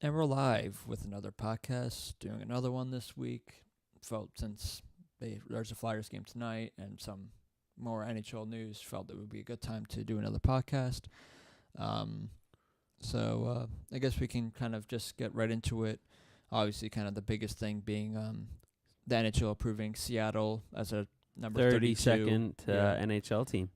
And we're live with another podcast, doing another one this week. Felt since there's a Flyers game tonight and some more NHL news, felt it would be a good time to do another podcast. So I guess we can kind of just get right into it. Obviously, kind of the biggest thing being the NHL approving Seattle as a number 32. 32nd NHL team.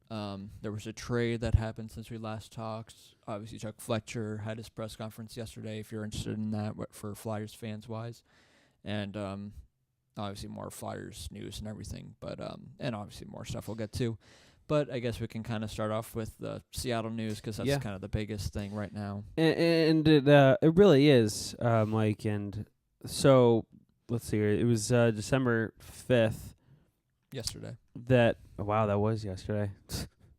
There was a trade that happened since we last talked. Obviously, Chuck Fletcher had his press conference yesterday, if you're interested in that, for Flyers fans-wise. And obviously more Flyers news and everything, but and obviously more stuff we'll get to. But I guess we can kind of start off with the Seattle news because that's kind of the biggest thing right now. And it really is, Mike. And so, let's see here. It was December 5th. Yesterday. That was yesterday.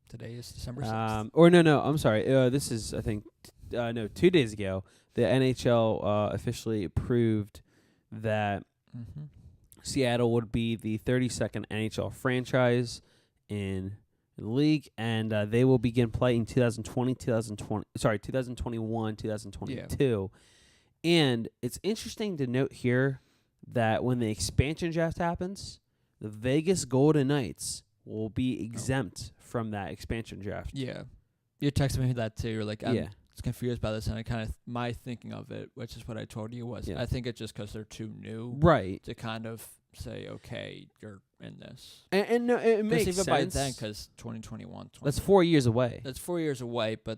Today is December 6th. I'm sorry. This is, I think, 2 days ago. The NHL officially approved that Seattle would be the 32nd NHL franchise in the league, and they will begin play in 2021, 2022. And it's interesting to note here that when the expansion draft happens, the Vegas Golden Knights will be exempt from that expansion draft. Yeah. You texted me that too. You're like, I'm confused by this, and I kind of, my thinking of it, which is what I told you, was I think it's just because they're too new. Right. To kind of say, okay, you're in this. And no, it makes even sense. By then, because 2021. That's 4 years away. That's 4 years away, but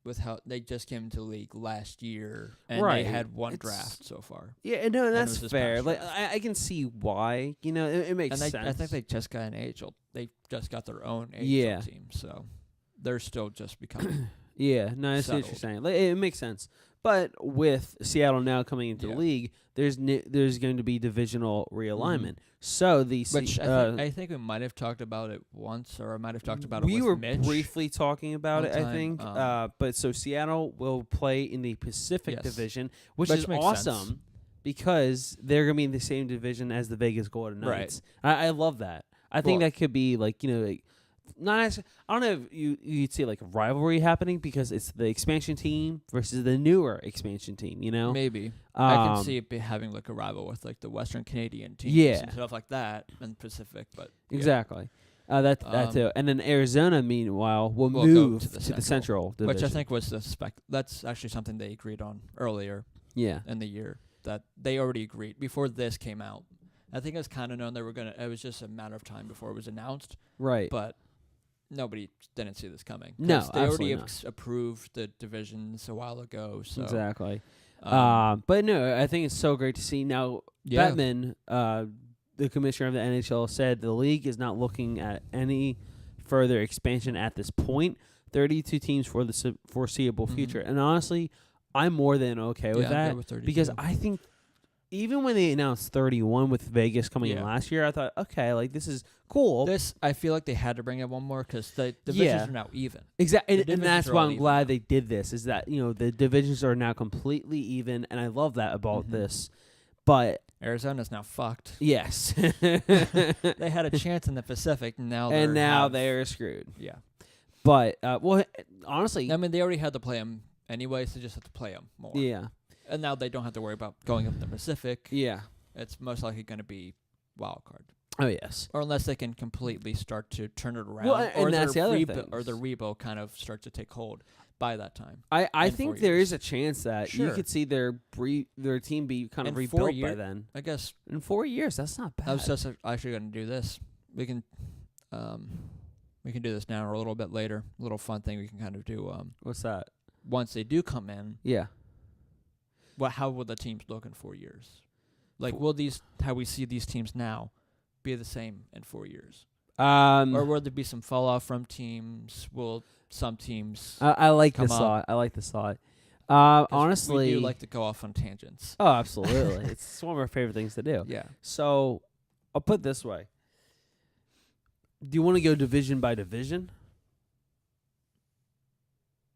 with how they just came into the league last year, and they had one draft so far. Yeah, no, that's fair. Like I can see why. You know, it makes sense. I think they just got an AHL. They just got their own AHL team, so they're still just becoming. Yeah, no, I see what you're saying. Like, it makes sense. But with Seattle now coming into the league, there's going to be divisional realignment. So which I think we might have talked about it once, or I might have talked about it with Mitch. We were briefly talking about it, I think. But so Seattle will play in the Pacific Division, which is awesome sense. Because they're going to be in the same division as the Vegas Golden Knights. Right. I love that. I think that could be like, not as, I don't know if you'd see like a rivalry happening because it's the expansion team versus the newer expansion team, Maybe. I can see it having like a rival with like the Western Canadian teams and stuff like that in the Pacific, but exactly. That too. And then Arizona, meanwhile, will move to the Central Division. Which I think was that's actually something they agreed on earlier in the year, that they already agreed before this came out. I think it was kind of known they were going to, it was just a matter of time before it was announced. Right. But nobody didn't see this coming. No, they already approved the divisions a while ago. So. Exactly. But no, I think it's so great to see. Now, Bettman, the commissioner of the NHL, said the league is not looking at any further expansion at this point. 32 teams for the foreseeable future. And honestly, I'm more than okay with that because I think even when they announced 31 with Vegas coming in last year, I thought, okay, like this is cool. I feel like they had to bring in one more because the divisions are now even. Exactly, and that's why I'm glad they did this. Is that the divisions are now completely even, and I love that about this. But Arizona's now fucked. Yes, they had a chance in the Pacific, now they're screwed. Yeah, but honestly, I mean, they already had to play them anyway, so they just have to play them more. Yeah. And now they don't have to worry about going up the Pacific. Yeah. It's most likely going to be wild card. Oh, yes. Or unless they can completely start to turn it around. Well, and that's the other thing. Or the rebuild kind of start to take hold by that time. I think there is a chance that you could see their team be kind of rebuilt by then. I guess. In 4 years, that's not bad. I was just actually going to do this. We can do this now or a little bit later. A little fun thing we can kind of do. What's that? Once they do come in. Yeah. How will the teams look in 4 years? Like, will how we see these teams now be the same in 4 years? Or will there be some fall off from teams? Will some teams I like this thought. I like this thought. Honestly, we do like to go off on tangents. Oh, absolutely. It's one of our favorite things to do. Yeah. So, I'll put it this way. Do you want to go division by division?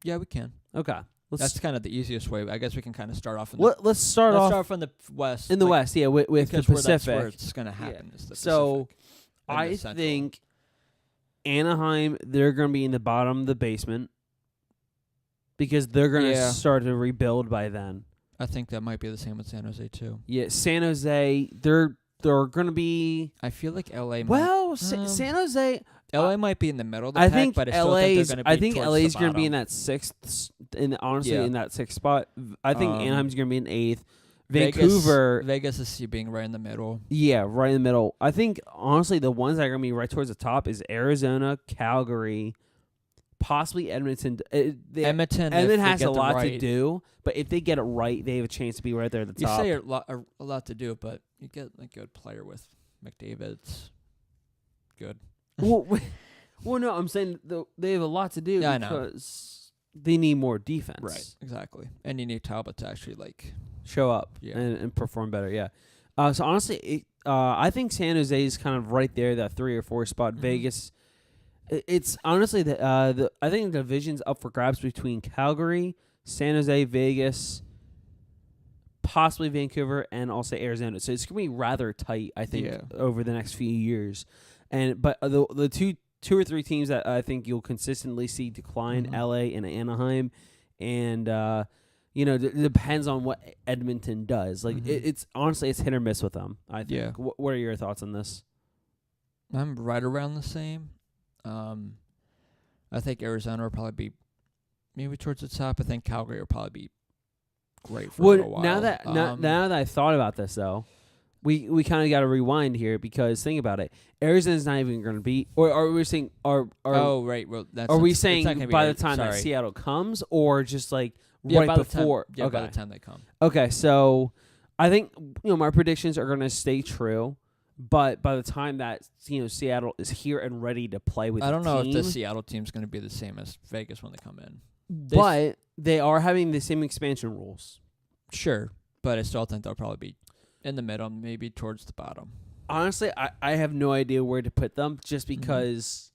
Yeah, we can. Okay. That's kind of the easiest way. I guess we can kind of start off. Let's start off in the West. In the West, yeah, with the Pacific. That's where it's going to happen. Is the so, Pacific I think Anaheim, they're going to be in the bottom of the basement because they're going to start to rebuild by then. I think that might be the same with San Jose too. Yeah, San Jose, they're going to be. I feel like LA. San Jose. LA might be in the middle of the I pack, think but I still think they're going to be I think towards LA's the going to be in bottom. that sixth, in that sixth spot. I think Um, Anaheim's going to be in eighth. Vancouver, Vegas is being right in the middle. yeah, right in the middle. I think honestly, the ones that are going to be right towards the top is Arizona, Calgary, possibly Edmonton. Edmonton has a lot to do, but if they get it right, they have a chance to be right there at the You top. say a lot to do, but you get a good player with McDavid's good. well, no, I'm saying they have a lot to do Yeah, I know. because they need more defense. Right, exactly. And you need Talbot to actually show up Yeah. and perform better. Yeah. So honestly, I think San Jose is kind of right there, that 3 or 4 spot. Mhm. Vegas. It's honestly I think the division's up for grabs between Calgary, San Jose, Vegas, possibly Vancouver, and also Arizona. So it's gonna be rather tight, I think, Yeah. over the next few years. But the two or three teams that I think you'll consistently see decline, Mhm. LA and Anaheim, and it depends on what Edmonton does. Like Mhm. it's honestly it's hit or miss with them. I think. Yeah. What are your thoughts on this? I'm right around the same. I think Arizona will probably be maybe towards the top. I think Calgary will probably be great for a little while. Now that I thought about this though, we kind of got to rewind here because think about it. Arizona's not even going to be, or are we saying are right. Well, that's are we it's not saying gonna be by right. the time that Sorry. Seattle comes, or just like Yeah, right by the before? time, Okay. by the time they come. Okay, so I think my predictions are going to stay true, but by the time that Seattle is here and ready to play with, I don't know team, if the Seattle team's going to be the same as Vegas when they come in. but they are having the same expansion rules. Sure, but I still think they'll probably be in the middle, maybe towards the bottom. Honestly, I have no idea where to put them just because,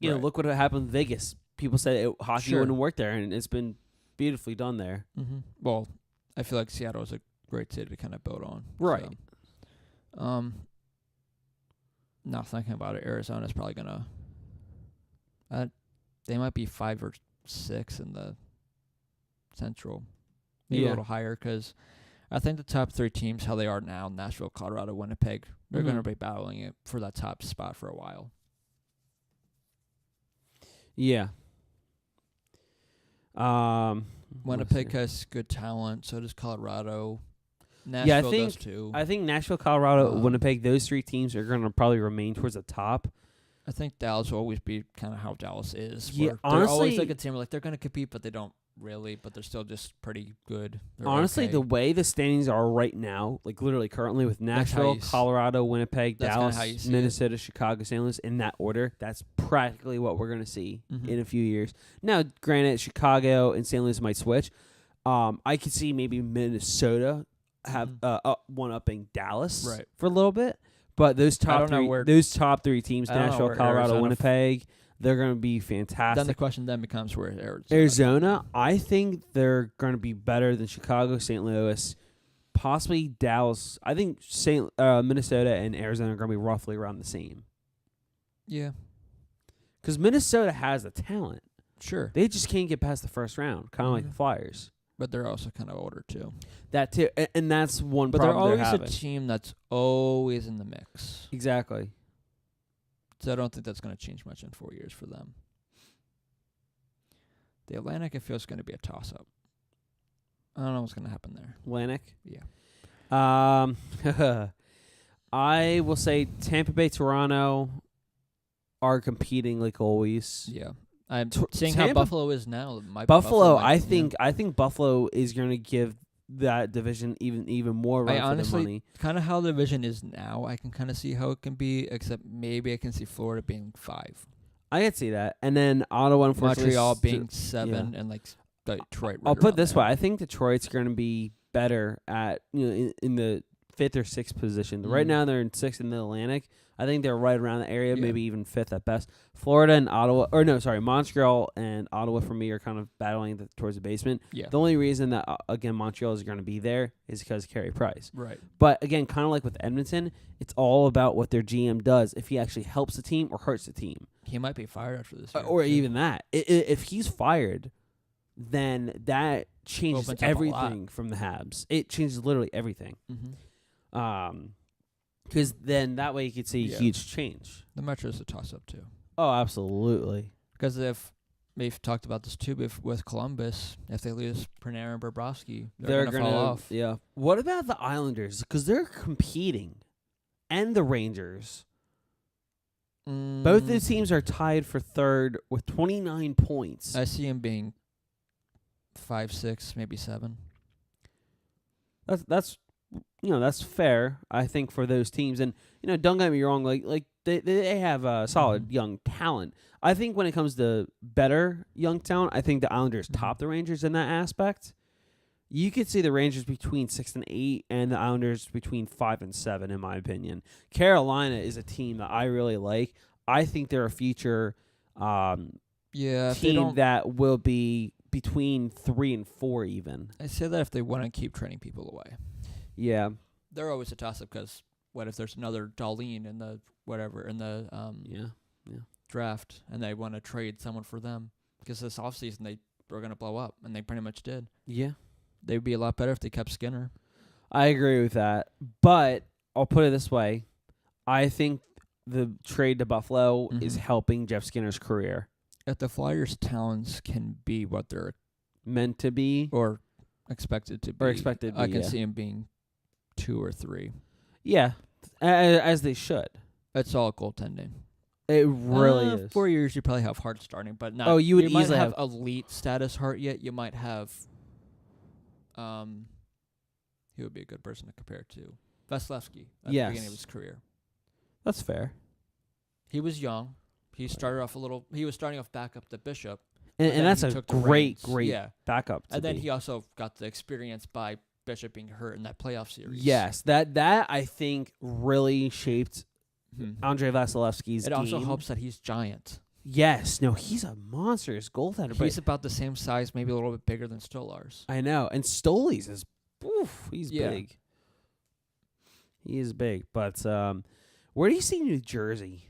Right. look what happened in Vegas. People said hockey Sure. wouldn't work there, and it's been beautifully done there. Mm-hmm. Well, I feel like Seattle is a great city to kind of build on. Right. So, now thinking about it, Arizona's probably going to... they might be 5 or 6 in the Central. Maybe a little higher because I think the top 3 teams, how they are now, Nashville, Colorado, Winnipeg, they're going to be battling it for that top spot for a while. Yeah. Winnipeg has good talent, so does Colorado. Nashville does too. I think Nashville, Colorado, Winnipeg, those 3 teams are going to probably remain towards the top. I think Dallas will always be kind of how Dallas is. Yeah, they're honestly, always like a team they're going to compete, but they don't really. But they're still just pretty good. They're honestly, okay. the way the standings are right now, like literally currently with Nashville, Colorado, Winnipeg, Dallas, Minnesota, Chicago, St. Louis, in that order, that's practically what we're going to see in a few years. Now, granted, Chicago and St. Louis might switch. I could see maybe Minnesota have one-upping Dallas for a little bit. But those top 3 teams, Nashville, Colorado, Winnipeg, they're going to be fantastic. Then the question becomes where Arizona, I think they're going to be better than Chicago, St. Louis, possibly Dallas. I think Minnesota and Arizona are going to be roughly around the same. Yeah. Because Minnesota has the talent. Sure. They just can't get past the first round, kind of like the Flyers. But they're also kind of older, too. That, too. And that's one but problem they're having. always a team that's always in the mix. Exactly. So I don't think that's going to change much in 4 years for them. The Atlantic, I feel, is going to be a toss-up. I don't know what's going to happen there. Atlantic? Yeah. I will say Tampa Bay, Toronto are competing like always. Yeah. I'm seeing how Buffalo is now. Buffalo, I think Buffalo is going to give that division even more run for their money. Kind of how the division is now, I can kind of see how it can be, except maybe I can see Florida being 5. I can see that. And then Ottawa, unfortunately, Montreal being 7, and Detroit. I'll put it this way. I think Detroit's going to be better at in the 5th or 6th position. Right now they're in 6th in the Atlantic. I think they're right around the area, maybe even 5th at best. Florida and Montreal and Ottawa for me are kind of battling towards the basement. Yeah. The only reason that, again, Montreal is going to be there is because of Carey Price. Right. But, again, kind of like with Edmonton, it's all about what their GM does, if he actually helps the team or hurts the team. He might be fired after this year. Or even that. If he's fired, then that changes Opens up a lot. everything from the Habs. It changes literally everything. Mm-hmm. Because then that way you could see a huge change. The Metro's a toss-up, too. Oh, absolutely. Because if we've talked about this, too, with Columbus, if they lose Panarin and Bobrovsky, they're going to fall off. Yeah. What about the Islanders? Because they're competing. And the Rangers. Both the teams are tied for third with 29 points. I see them being 5, 6, maybe 7. That's that's fair, I think, for those teams. And don't get me wrong, like they have solid young talent. I think when it comes to better young talent, I think the Islanders top the Rangers in that aspect. You could see the Rangers between 6 and 8, and the Islanders between 5 and 7, in my opinion. Carolina is a team that I really like. I think they're a future team that will be between 3 and 4 even. I say that if they want to keep trading people away. Yeah. They're always a toss-up because what if there's another Darlene in the draft and they want to trade someone for them? Because this offseason they were going to blow up, and they pretty much did. Yeah. They would be a lot better if they kept Skinner. I agree with that. But I'll put it this way. I think the trade to Buffalo is helping Jeff Skinner's career. If the Flyers' talents can be what they're meant to be or expected to be, I can see him being 2 or 3. Yeah, as they should. It's all goaltending. It really is. 4 years, you probably have Hart starting, but not. Oh, you would might easily have elite status Hart yet. You might have. He would be a good person to compare to Vasilevsky at the beginning of his career. That's fair. He was young. He started off He was starting off back up to Bishop, and that's a great backup. And then he also got the experience by Bishop being hurt in that playoff series. Yes, that I think really shaped Andrei Vasilevsky's game. It also helps that he's giant. Yes, no, he's a monstrous goaltender. He's about the same size, maybe a little bit bigger than Stolarz. I know, and Stoley's is, he's big. He is big, but where do you see New Jersey?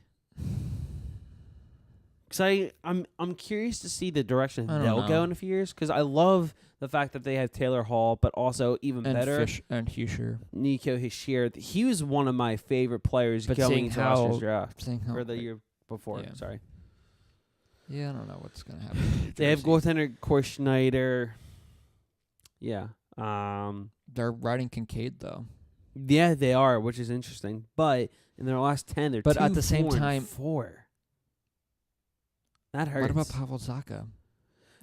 Because I'm curious to see the direction they'll go in a few years. Because I love the fact that they have Taylor Hall, but also even better, and Hischier. Nico Hischier. He was one of my favorite players going into last year's draft or the year before. Yeah. Sorry. Yeah, I don't know what's gonna happen. They have goaltender Corey Schneider. Yeah. They're riding Kincaid though. Yeah, they are, which is interesting. But in their last 10, they're 2, at the same 4, time, 4. That hurts. What about Pavel Zacha?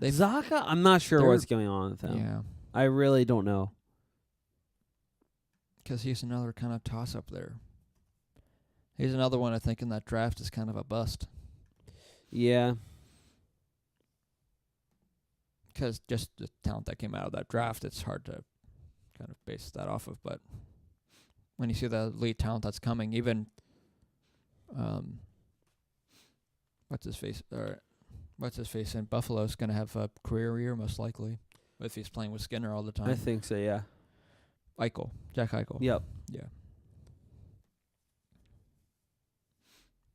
Zacha, I'm not sure what's going on with him. Yeah, I really don't know. Because he's another kind of toss-up there. He's another one I think in that draft is kind of a bust. Yeah. Because just the talent that came out of that draft, it's hard to kind of base that off of. But when you see the elite talent that's coming, even what's his face in Buffalo is going to have a career year most likely if he's playing with Skinner all the time. I think so. Yeah. Jack Eichel. Yep. Yeah.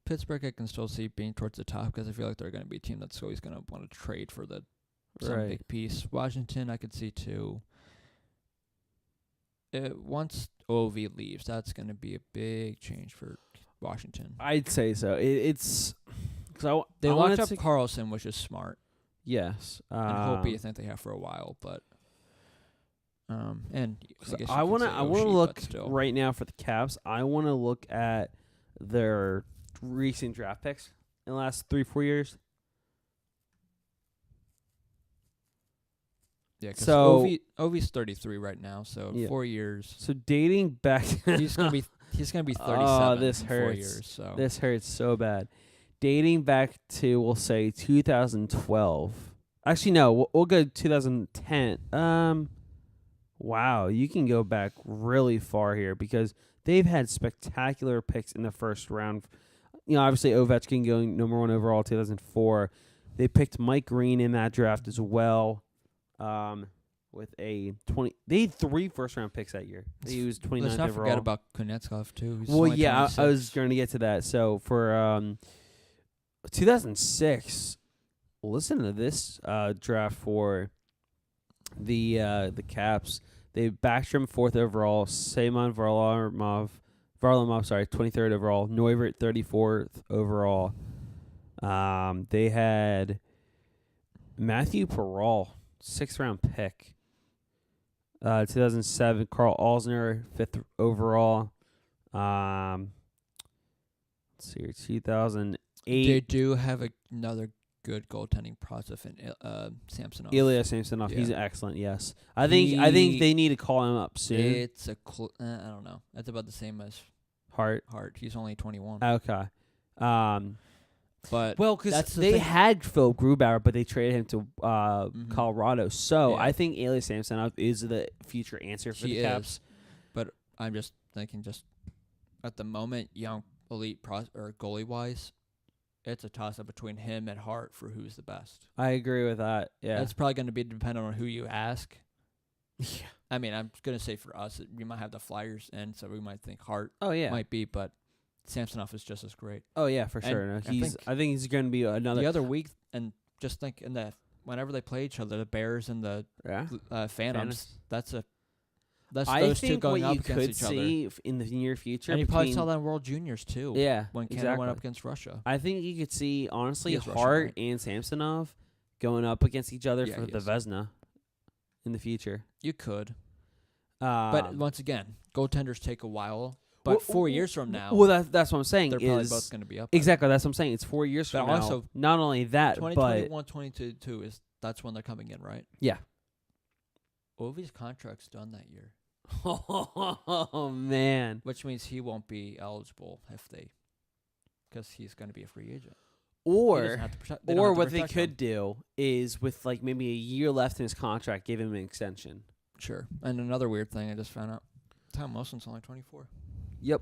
Pittsburgh, I can still see being towards the top because I feel like they're going to be a team that's always going to want to trade for some big piece. Washington, I could see too. Once OV leaves, that's going to be a big change for Washington. I'd say so. It's because they locked up Carlson, which is smart. Yes, and Hopi, I think they have for a while, but and I want to look right now for the Caps. I want to look at their recent draft picks in the last 3-4 years. Yeah, because Ovi's 33 right now, so 4 years. So dating back, he's gonna be 37. Oh, this in hurts. 4 years. So this hurts so bad. Dating back to, we'll say 2012. Actually, no, we'll go 2010. Wow, you can go back really far here because they've had spectacular picks in the first round. Obviously Ovechkin going number 1 overall 2004. They picked Mike Green in that draft as well. With a 20, they had 3 first-round picks that year. They used 29th overall. Let's not forget about Kuznetsov too. Well, yeah, I was going to get to that. So for 2006, listen to this draft for the Caps. They Backstrom 4th overall, Simon Varlamov, 23rd overall, Neuvert 34th overall. They had Matthew Perrault, 6th round pick. 2007, Carl Alzner, 5th overall. Let's see here, 2008. They do have another good goaltending process in Samsonov. Ilya Samsonov, Yeah. he's excellent. Yes, I think they need to call him up soon. It's I don't know. That's about the same as Hart. He's only 21. Okay. But Well, because that's the they thing. had Phil Grubauer, but they traded him to Colorado. So Yeah. I think Ilya Samsonov is the future answer for He the Caps. is. But I'm just thinking, at the moment, young elite or goalie wise, it's a toss up between him and Hart for who's the best. I agree with that. Yeah. It's probably going to be dependent on who you ask. Yeah. I mean, I'm going to say for us, we might have the Flyers in, so we might think Hart Oh yeah. might be, but Samsonov is just as great. Oh yeah, for And sure. No, I think he's going to be another. The other week, and just think whenever they play each other, the Bears and the Phantoms, that's I those two think going what up you against could each other. see in the near future, And you probably between- saw that in World Juniors too. Yeah, when Canada exactly. went up against Russia. I think you could see honestly He is Russian, Hart right? and Samsonov going up against each other Yeah, for he the is. Vezina in the future. You could, but once again, goaltenders take a while. But Well, 4 years from now, well, that's what I'm saying. they're probably is both going to be up. exactly that's what I'm saying. It's 4 years But from now. also, Not only that, but 2021, 2022 that's when they're coming in, right? yeah. Ovi's contract's done that year, Oh man. which means he won't be eligible because he's going to be a free agent. Or They don't or have to what they protect could him. do is with like maybe a year left in his contract, give him an extension. Sure. And another weird thing I just found out: Tom Wilson's only 24. Yep.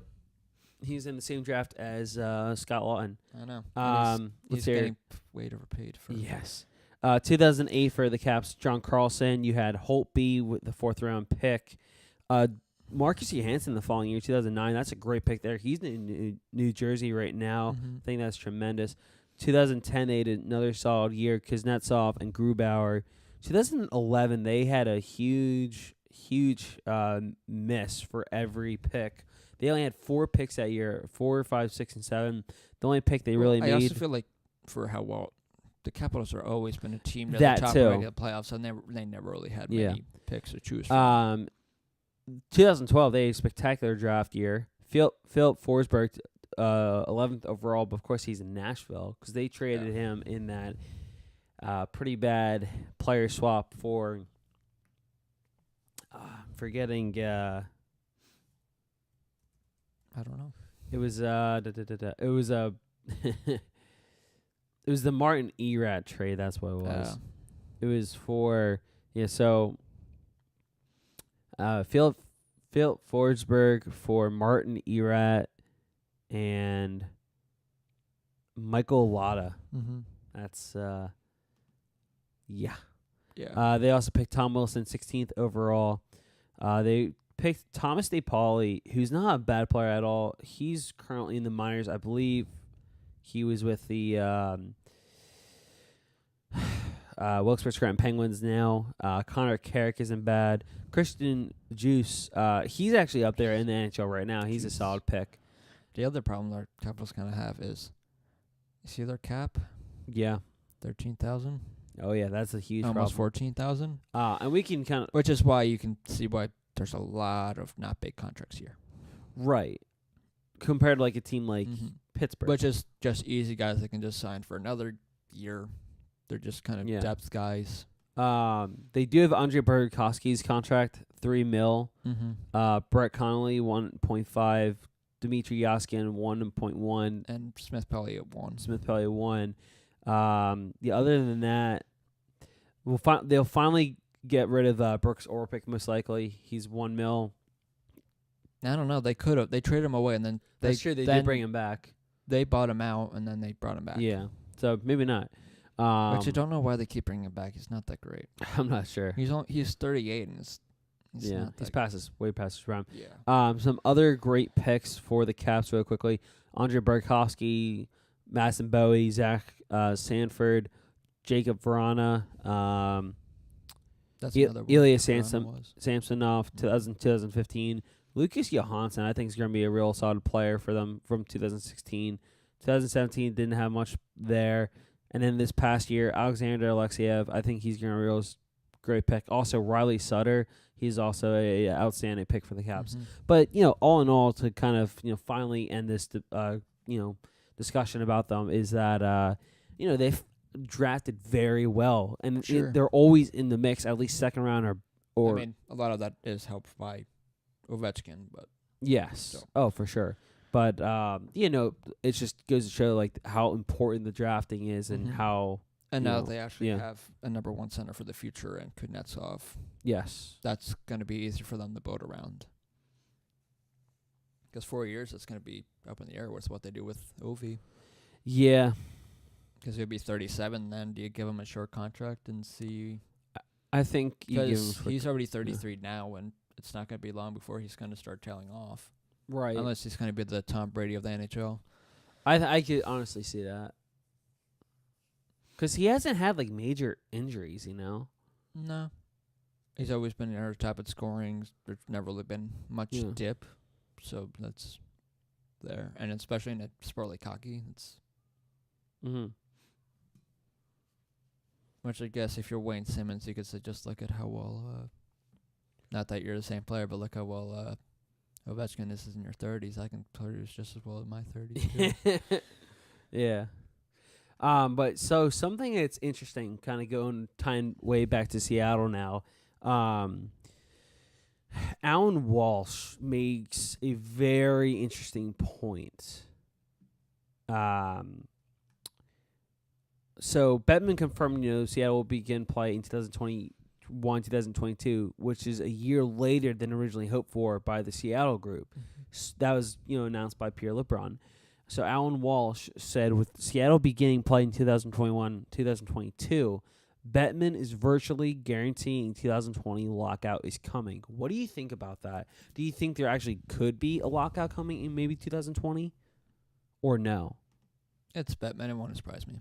He's in the same draft as Scott Lawton. I know. Let's He's hear. getting way overpaid for. Yes. 2008 for the Caps, John Carlson. You had Holtby with the 4th round pick. Marcus Johansson the following year, 2009. That's a great pick there. He's in New Jersey right now. Mhm. I think that's tremendous. 2010, they had another solid year. Kuznetsov and Grubauer. 2011, they had a huge miss for every pick. They only had 4 picks that year, 4, 5, 6, and 7. The only pick they really I made. also feel like for how well the Capitals are always been a team near That the top too. of the playoffs, and they never really had Yeah. many picks to choose from. 2012, they had a spectacular draft year. Philip Forsberg, 11th overall, but of course he's in Nashville because they traded him in that pretty bad player swap for forgetting. I don't know. It was it was it was the Martin Erat trade. That's what it was. It was for So Philip Forsberg for Martin Erat and Michael Latta. Mm-hmm. That's yeah. Yeah. They also picked Tom Wilson, 16th overall. They picked Thomas DePauli, who's not a bad player at all. He's currently in the minors. I believe he was with the Wilkes-Barre Scranton Penguins now. Connor Carrick isn't bad. Christian Juice, he's actually up there in the NHL right now. He's a solid pick. The other problem our Capitals kind of have is, you see their cap, Yeah. 13,000, Oh, yeah, that's a huge almost problem. 14,000, And we can kind of... which is why you can see why there's a lot of not big contracts here. Right. Compared to like a team like Mhm. Pittsburgh. Which is just easy guys that can just sign for another year. They're just kind of Yeah. depth guys. They do have Andre Burakovsky's contract, $3 million. Mm-hmm. Brett Connolly, 1.5. Dmitry Yaskin, 1.1. And Smith Pelly at 1. Smith Pelly, 1. Other than that, they'll finally get rid of Brooks Orpik, most likely. He's $1 million. I don't know. They could have. They traded him away, and then They did bring him back. They bought him out, and then they brought him back. Yeah, so maybe not. Which I don't know why they keep bringing him back. He's not that great. I'm not sure. He's 38, and he's not he's that way past his prime. Yeah. Some other great picks for the Caps real quickly. Andre Burakovsky, Madison Bowie, Zach Sanford, Jacob Verana, That's another one. Ilya Samsonov, Samsonov, 2015. Lucas Johansson, I think, is going to be a real solid player for them from 2016. 2017 didn't have much there. And then this past year, Alexander Alexeyev, I think he's going to be a real great pick. Also, Riley Sutter, he's also a outstanding pick for the Caps. Mm-hmm. But, all in all, to kind of, finally end this, discussion about them is that, they've drafted very well. And Sure. they're always in the mix, at least second round or I mean, a lot of that is helped by Ovechkin, but yes. So. Oh, for sure. But, it just goes to show, like, how important the drafting is and how... And now they actually have a number one center for the future in Kuznetsov. Yes. That's going to be easier for them to build around. Because 4 years, it's going to be up in the air with what they do with Ovi. Yeah. Because he'll be 37 then. Do you give him a short contract and see? I think you give him... He's already 33 now, and it's not going to be long before he's going to start tailing off. Right. Unless he's going to be the Tom Brady of the NHL. I could honestly see that. Because he hasn't had, like, major injuries, No. He's always been near top at scoring. There's never really been much dip. So that's there. And especially in a sport like hockey, it's... Mm-hmm. Which I guess if you're Wayne Simmons, you could say just look at how well... not that you're the same player, but look how well... Ovechkin is in your 30s. I can produce just as well in my 30s, too. Yeah. But so something that's interesting, kind of tying way back to Seattle now. Alan Walsh makes a very interesting point. So Bettman confirmed, Seattle will begin play in 2021, 2022, which is a year later than originally hoped for by the Seattle group. That was, announced by Pierre LeBrun. So Alan Walsh said, with Seattle beginning play in 2021, 2022, Bettman is virtually guaranteeing 2020 lockout is coming. What do you think about that? Do you think there actually could be a lockout coming in maybe 2020? Or no? It's Bettman. It won't surprise me.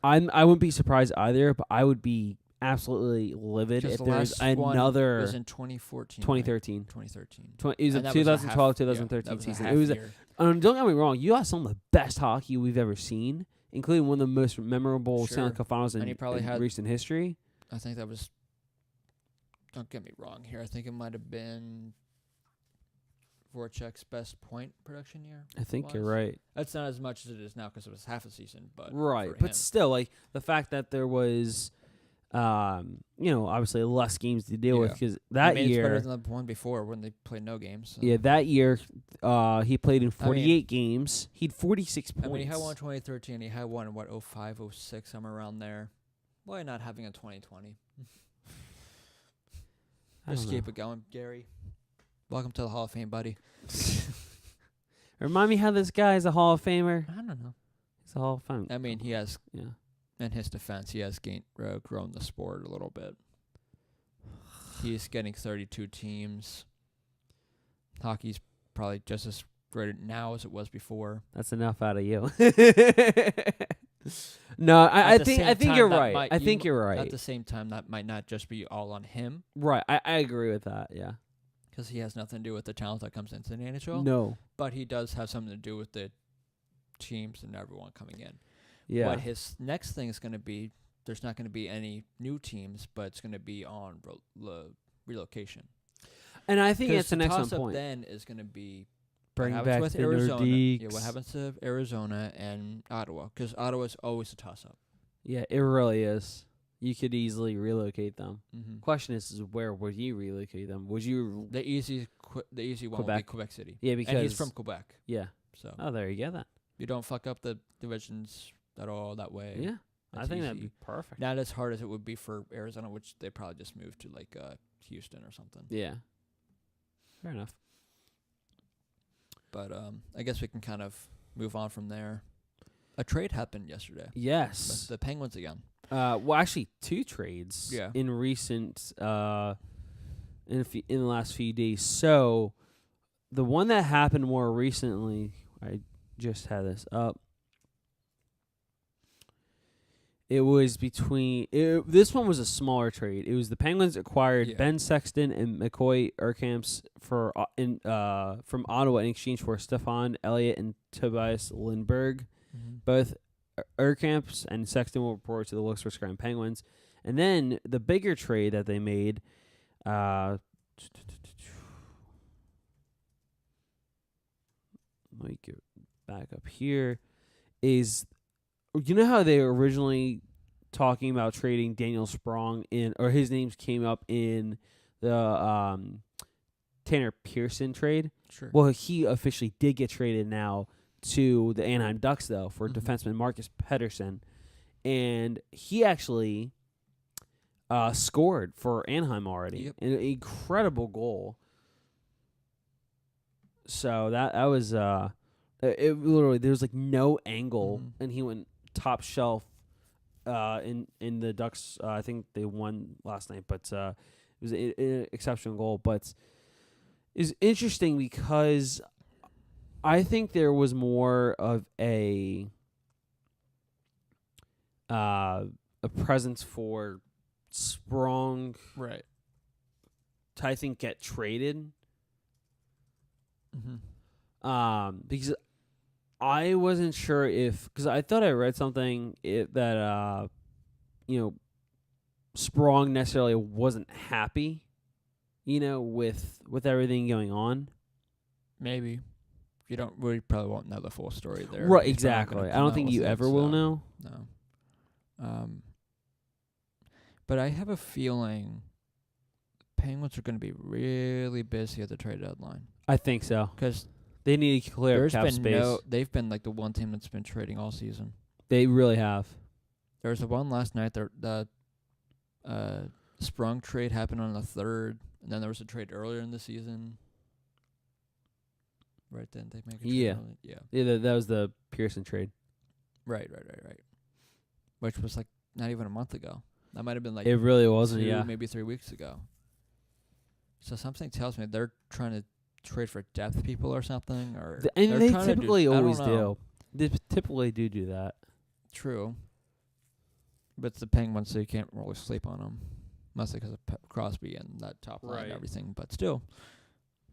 I wouldn't be surprised either, but I would be absolutely livid if there's another... It was in 2014. 2013. Right? 2013. It was a 2012, 2013 season. It was year. Don't get me wrong, you got some of the best hockey we've ever seen, including one of the most memorable Stanley Cup finals in recent history. I think that was... Don't get me wrong here. I think it might have been Voracek's best point production year. I think you're right. That's not as much as it is now because it was half a season. But right, but still, like, the fact that there was... obviously less games to deal with because that year... it's better than the one before when they played no games. So. Yeah, that year he played in 48 games. He had 46 points. I mean, he had one in 2013. He had one in, 05, 06, somewhere around there. Why not having a 2020? Just keep it going, Gary. Welcome to the Hall of Fame, buddy. Remind me how this guy is a Hall of Famer. I don't know. He's a Hall of Fame. I mean, he has... Yeah. In his defense, he has grown the sport a little bit. He's getting 32 teams. Hockey's probably just as great now as it was before. That's enough out of you. No, I think you're right. I think you're right. At the same time, that might not just be all on him. Right. I agree with that, yeah. Because he has nothing to do with the talent that comes into the NHL. No. But he does have something to do with the teams and everyone coming in. Yeah. What his next thing is going to be, there's not going to be any new teams, but it's going to be on relocation. And I think that's the next toss-up point. Then is going to be bring back with the Arizona. Nordiques. Yeah, what happens to Arizona and Ottawa? Because Ottawa is always a toss-up. Yeah, it really is. You could easily relocate them. Mm-hmm. Question is where would you relocate them? Would you... The easy one would be Quebec City. Yeah, because... And he's from Quebec. Yeah. So. Oh, there you go then. You don't fuck up the divisions at all that way. Yeah. That's I think easy. that'd be perfect. Not as hard as it would be for Arizona, which they probably just moved to like Houston or something. Yeah. Fair enough. But I guess we can kind of move on from there. A trade happened yesterday. Yes. With the Penguins again. Well, actually, 2 trades in recent in the last few days. So, the one that happened more recently, I just had this up. It was between this one was a smaller trade. It was the Penguins acquired Ben Sexton and McCoy Urkamps from Ottawa in exchange for Stefan Elliott and Tobias Lindberg. Mm-hmm. Both Urkamps and Sexton will report to the Wilkes-Barre Scranton Penguins. And then the bigger trade that they made, let me get back up here, is, you know how they were originally talking about trading Daniel Sprong or his names came up in the Tanner Pearson trade? Sure. Well, he officially did get traded now to the Anaheim Ducks, though, for defenseman Marcus Pettersson. And he actually scored for Anaheim already. Yep. An incredible goal. So that was it literally, there was like no angle, and he went top shelf in the Ducks. I think they won last night, but it was an exceptional goal. But it's interesting because I think there was more of a presence for Sprong, right? To, I think, get traded. Because I wasn't sure because I thought I read something that Sprong necessarily wasn't happy, with everything going on. Maybe. We probably won't know the full story there. Right, exactly. I don't think you ever will know. No. But I have a feeling Penguins are going to be really busy at the trade deadline. I think so. Because they need to clear cap space. They've been like the one team that's been trading all season. They really have. There was the one last night. The Sprung trade happened on the 3rd, and then there was a trade earlier in the season. Right, then they make a trade. Yeah, that was the Pearson trade. Right. Which was like not even a month ago. That might have been like it really wasn't. Maybe 3 weeks ago. So something tells me they're trying to trade for depth people or something, or and they typically always do. They typically do that. True. But it's the Penguins, so you can't really sleep on them, mostly because of Crosby and that top line and everything. But still,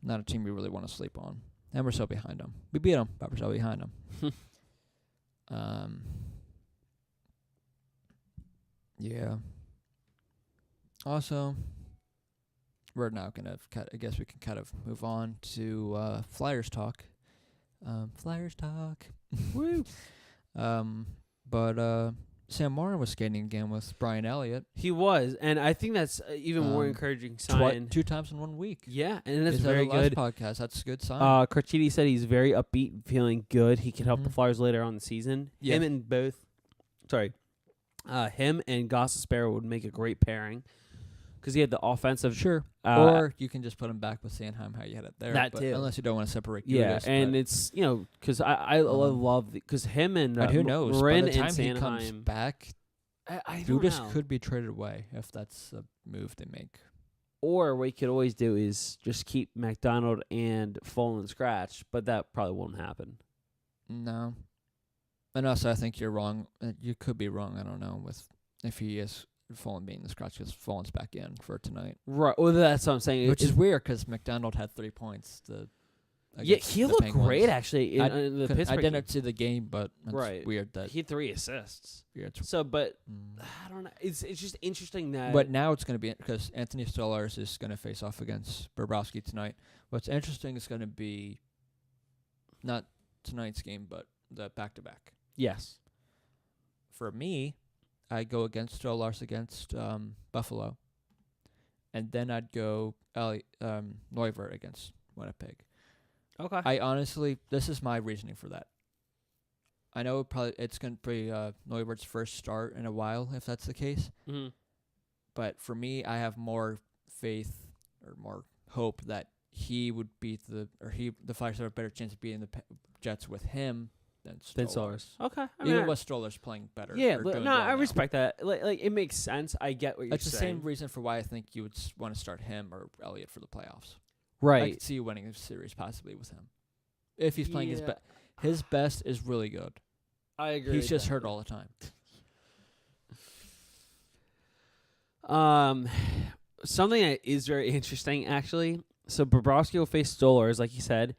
not a team we really want to sleep on. And we're still behind them. We beat them, but we're still behind them. Yeah. Also, we're now going to I guess we can kind of move on to Flyers talk. Flyers talk. Woo! But Sam Morin was skating again with Brian Elliott. He was, and I think that's even more encouraging sign. 2 times in 1 week. Yeah, and that's very good. Podcast, that's a good sign. Carchidi said he's very upbeat, feeling good. He can help the Flyers later on in the season. Yeah. Him and Gossespierre would make a great pairing because he had the offensive. Sure. Or you can just put him back with Sanheim, how you had it there. That too. Unless you don't want to separate. Yeah, and it's because I love because him and who knows? Marin by the time and Sanheim he comes back, I don't Judas know. could be traded away if that's a move they make. Or what you could always do is just keep McDonald and Follin scratch, but that probably won't happen. No. And also, I think you're wrong. You could be wrong. I don't know if he is Follin being the scratch because Follin's back in for tonight. Right. Well, that's what I'm saying. Which is weird because McDonald had 3 points. He looked great actually in the Pittsburgh. I didn't see the game, but it's weird that he had 3 assists. Weird. So, but I don't know. It's just interesting that. But now it's going to be because Anthony Stolarz is going to face off against Bobrovsky tonight. What's interesting is going to be not tonight's game, but the back-to-back. Yes. For me, I'd go against Stolarz against Buffalo, and then I'd go Neuvirth against Winnipeg. Okay. I honestly, this is my reasoning for that. I know it's going to be Neuvirth's first start in a while, if that's the case. Mm-hmm. But for me, I have more faith or more hope that he would beat the Flyers have a better chance of beating the Jets with him than Stolarz. Okay. Even with Stolarz playing better. Yeah, I respect that. Like it makes sense. I get what you're saying. It's the same reason for why I think you would want to start him or Elliott for the playoffs. Right. I could see you winning a series possibly with him. If he's playing his best. His best is really good. I agree. He's just hurt all the time. Something that is very interesting, actually. So Bobrovsky will face Stolarz, like you said,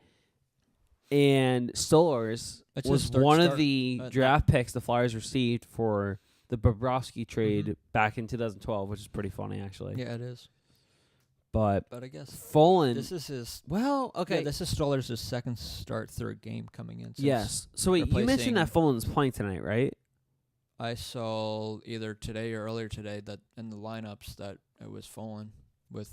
and Stolarz was one of the draft picks the Flyers received for the Bobrovsky trade back in 2012, which is pretty funny, actually. Yeah, it is. But I guess Folin. This is his. Well, okay. Yeah, this is Stolarz' second start, third game coming in. Yes. So wait, you mentioned that Folin's playing tonight, right? I saw either today or earlier today that in the lineups that it was Folin with.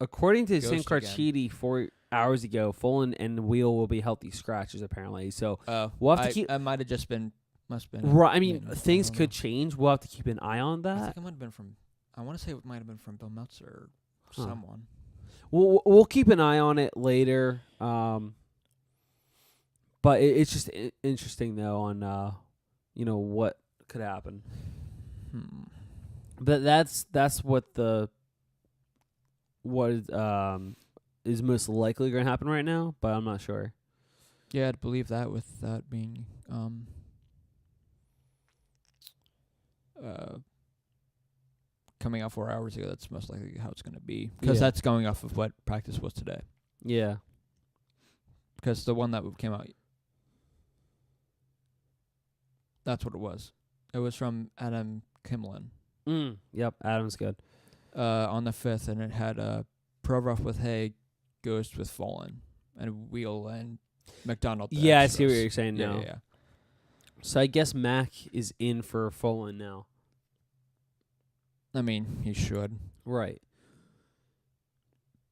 According to Ghost Sam Carchidi 4 hours ago, Folin and Wheel will be healthy scratches apparently. So we'll have to keep. I might have just been. Must have been. Right. I mean, things could change. We'll have to keep an eye on that. I think it might have been from. I want to say it might have been from Bill Meltzer or someone. We'll keep an eye on it later. But it's just interesting though on what could happen. But that's what is most likely going to happen right now, but I'm not sure. Yeah, I'd believe that with that being coming out 4 hours ago. That's most likely how it's going to be because that's going off of what practice was today. Yeah. Because the one that came out, that's what it was. It was from Adam Kimlin. Yep, Adam's good. On the 5th, and it had Provorov with Hay, Ghost with Fallen, and Wheel and McDonald. Yeah, I see what you're saying now. Yeah. So I guess Mac is in for Fallen now. I mean, he should. Right.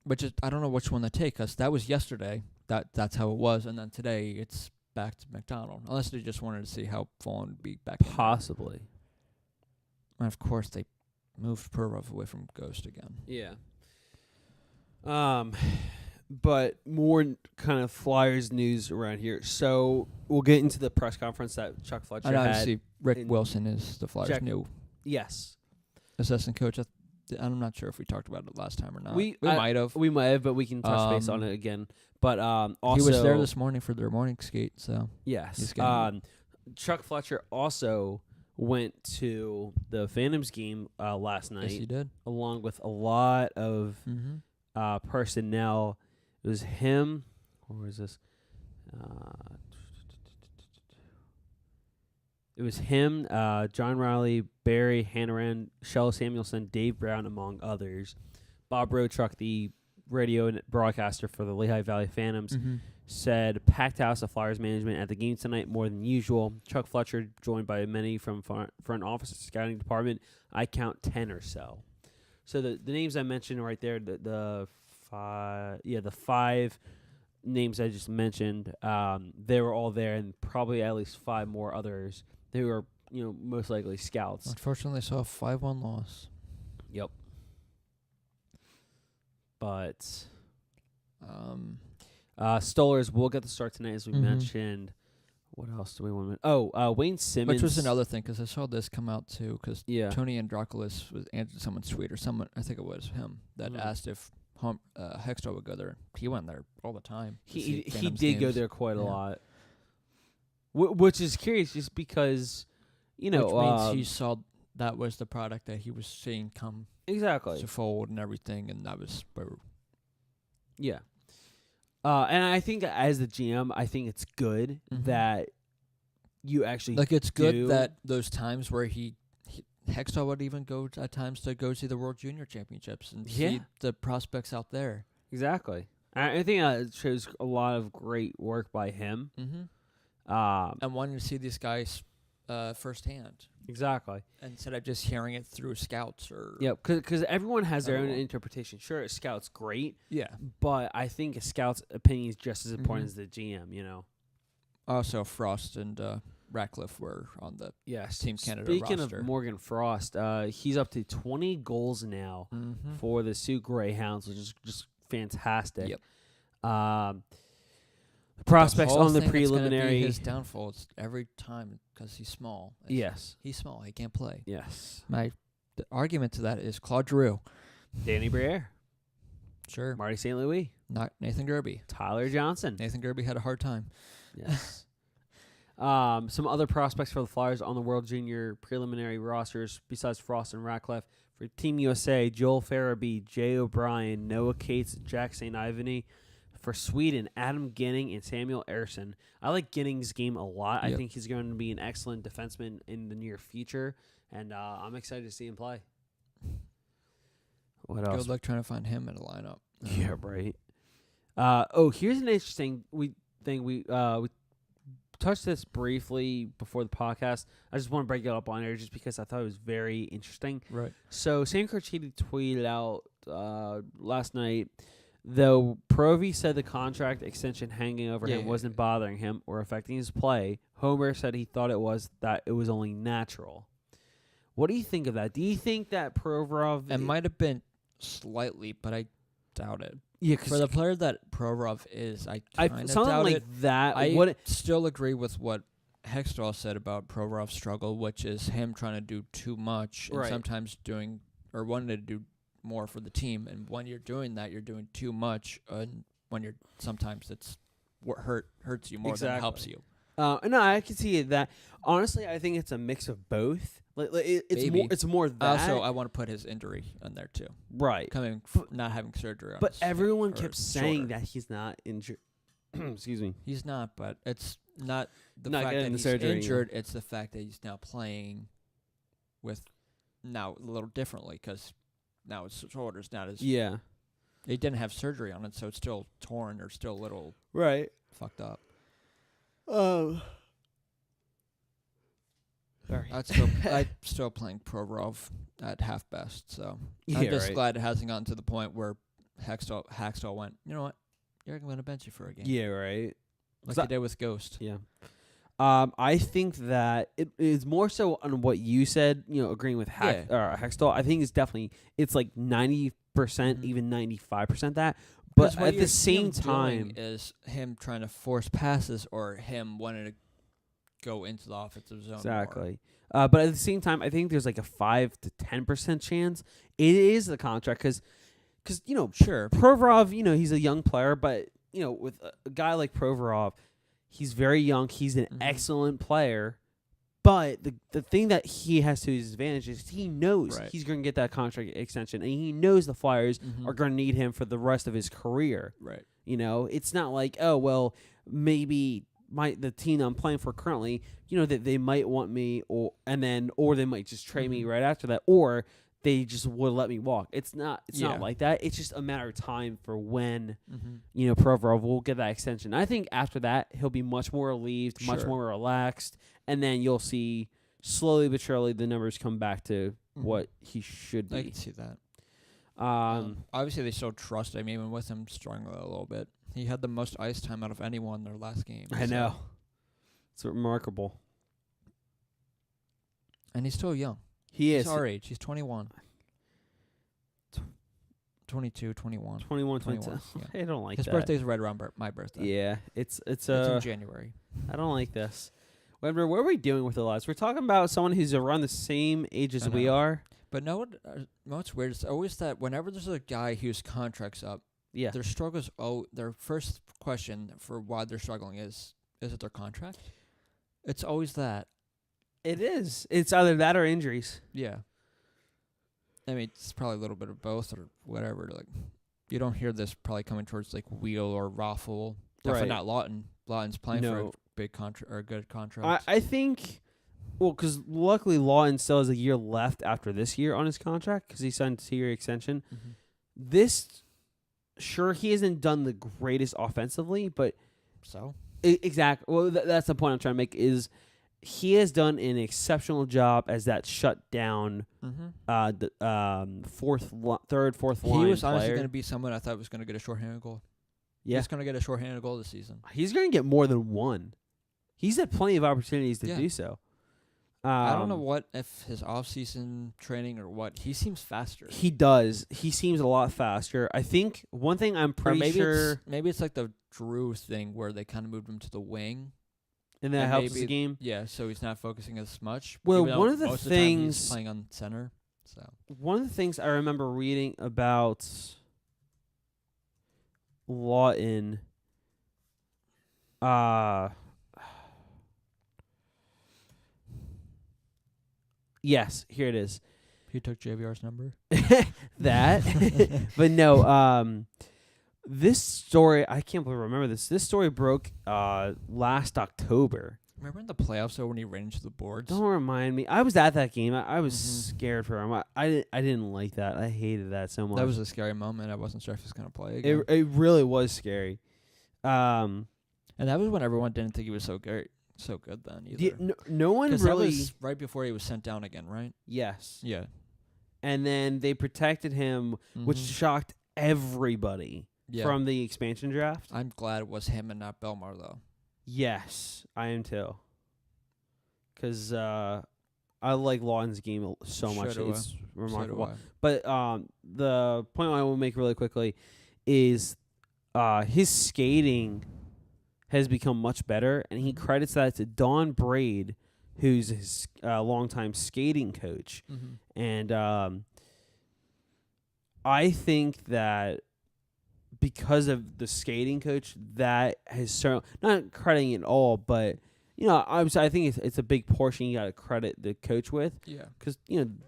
Which is, I don't know which one to take, because that was yesterday. That's how it was, and then today it's back to McDonald. Unless they just wanted to see how Fallen would be back. Possibly. And of course, they moved Provorov away from Ghost again. Yeah. But more kind of Flyers news around here. So we'll get into the press conference that Chuck Fletcher had. Obviously, Rick Wilson is the Flyers' new assistant coach. I'm not sure if we talked about it last time or not. We might have. We might have, but we can touch base on it again. But also, he was there this morning for their morning skate. So yes, Chuck Fletcher also went to the Phantoms game last night. Yes, he did, along with a lot of personnel. It was him. Or was this? It was him, John Riley, Barry Hannaran, Shell Samuelson, Dave Brown, among others. Bob Roetruck, the radio and broadcaster for the Lehigh Valley Phantoms, said, packed house of Flyers management at the game tonight more than usual. Chuck Fletcher, joined by many from front office and scouting department. I count 10 or so. So the names I mentioned right there, the five names I just mentioned, they were all there, and probably at least 5 more others. They were, most likely scouts. Unfortunately, saw a 5-1 loss. Yep. But Stolarz will get the start tonight, as we mentioned. What else do we want to Wayne Simmons. Which was another thing, because I saw this come out, too, because Tony Andropoulos was answering someone's tweet, or someone, I think it was him, that asked if Hextall would go there. He went there all the time. He did go there quite a lot. Which is curious, just because, which means he saw that was the product that he was seeing come to fold and everything, and that was where. Yeah. And I think as the GM, I think it's good that you actually it's good that those times where Hextall would even go at times to go see the World Junior Championships and see the prospects out there. Exactly. I think it shows a lot of great work by him. And wanting to see these guys firsthand. Exactly. Instead of just hearing it through scouts or... Yeah, because everyone has their own interpretation. Sure, a scout's great. Yeah. But I think a scout's opinion is just as important as the GM, Also, Frost and Ratcliffe were on the Team Canada Speaking roster. Of Morgan Frost, he's up to 20 goals now for the Sioux Greyhounds, which is just fantastic. Yep. Prospects on the preliminary. His downfall is every time because he's small. He's small. He can't play. Yes. The argument to that is Claude Giroux. Danny Briere. Sure. Marty St. Louis. Not Nathan Gerby. Tyler Johnson. Nathan Gerby had a hard time. Yes. Some other prospects for the Flyers on the World Junior preliminary rosters besides Frost and Ratcliffe. For Team USA, Joel Farabee, Jay O'Brien, Noah Cates, Jack St. Ivany. For Sweden, Adam Ginning and Samuel Ersson. I like Ginning's game a lot. Yep. I think he's going to be an excellent defenseman in the near future, and I'm excited to see him play. What else? Good luck trying to find him in a lineup. Yeah, right. Here's an interesting thing. We touched this briefly before the podcast. I just want to break it up on air just because I thought it was very interesting. Right. So Sam Carchidi tweeted out last night, though Provy said the contract extension hanging over him wasn't bothering him or affecting his play, Homer said he thought it was only natural. What do you think of that? Do you think that Provorov... It might have been slightly, but I doubt it. Yeah, for the player that Provorov is, I kind of something doubt like it. that. I still agree with what Hextall said about Provorov's struggle, which is him trying to do too much and sometimes doing or wanting to do more for the team. And when you're doing that, you're doing too much. And when you're sometimes it's what hurts you more than it helps you. No, I can see that. Honestly, I think it's a mix of both. It's more that. Also, I want to put his injury in there too. Right. Not having surgery on But his everyone hip kept saying that he's not injured. Excuse me. He's not, but it's not the not fact that he's surgery, injured. It's the fact that he's now playing with now a little differently because now his shoulder's not as... Yeah. They didn't have surgery on it, so it's still torn or still a little fucked up. Sorry. I'm still playing Provorov at half best, so I'm just glad it hasn't gotten to the point where Hextall went, you know what, you're going to bench you for a game. Yeah, right. Like they did with Ghost. Yeah. I think that it is more so on what you said, agreeing with Hextall. I think it's like 90%, even 95% that. But at the same time, is him trying to force passes or him wanting to go into the offensive zone. Exactly. But at the same time, I think there's like a 5 to 10% chance it is the contract because sure, Provorov, he's a young player, but with a guy like Provorov, he's very young. He's an excellent player. But the thing that he has to his advantage is he knows he's going to get that contract extension, and he knows the Flyers are going to need him for the rest of his career. Right. It's not like, oh, well, maybe the team I'm playing for currently, that they might want me, or they might just trade me right after that, or they just would let me walk. It's not like that. It's just a matter of time for when Provorov will get that extension. I think after that he'll be much more relieved, much more relaxed, and then you'll see slowly but surely the numbers come back to what he should be. I can see that. Obviously they still trust him even with him struggling a little bit. He had the most ice time out of anyone in their last game. I know. It's remarkable. And he's still young. He's our age. He's 21. 22, 21. 21, 22. Yeah. I don't like His that. birthday's right around my birthday. Yeah. It's in January. I don't like this. What are we doing with the lives? We're talking about someone who's around the same age as we are. But what's weird is always that whenever there's a guy whose contract's up, their struggles. Their first question for why they're struggling is it their contract? It's always that. It is. It's either that or injuries. Yeah. I mean, it's probably a little bit of both or whatever. Like, you don't hear this probably coming towards like Wheel or Raffle. Definitely not Lawton. Lawton's playing for a big contract or a good contract. I think. Well, because luckily Lawton still has a year left after this year on his contract because he signed a 2-year extension. He hasn't done the greatest offensively, but exactly. Well, that's the point I'm trying to make is he has done an exceptional job as that shut down third, fourth line. He was honestly going to be someone I thought was going to get a shorthanded goal. Yeah, he's going to get a shorthanded goal this season. He's going to get more than one. He's had plenty of opportunities to do so. I don't know if his off-season training or what. He seems faster. He does. He seems a lot faster. I think one thing I'm pretty sure... Maybe it's like the Drew thing where they kind of moved him to the wing. And that helps the game? Yeah, so he's not focusing as much. Well, one of the most things... Of the time he's playing on center. So one of the things I remember reading about Lawton... Yes, here it is. He took JVR's number. That, but no. This story, I can't believe I remember this. This story broke last October. Remember in the playoffs though when he ran into the boards? Don't remind me. I was at that game. I was scared for him. I didn't like that. I hated that so much. That was a scary moment. I wasn't sure if he was gonna play again. It really was scary. And that was when everyone didn't think he was so good then either. Yeah, no one really. That was right before he was sent down again, right? Yes. Yeah. And then they protected him, which shocked everybody from the expansion draft. I'm glad it was him and not Belmar though. Yes, I am too. Because I like Lawton's game so much. It's remarkable. But the point I will make really quickly is his skating has become much better, and he credits that to Don Braid, who's his longtime skating coach. And I think that because of the skating coach, that has certainly not crediting it all, but I think it's a big portion you got to credit the coach with. Yeah, because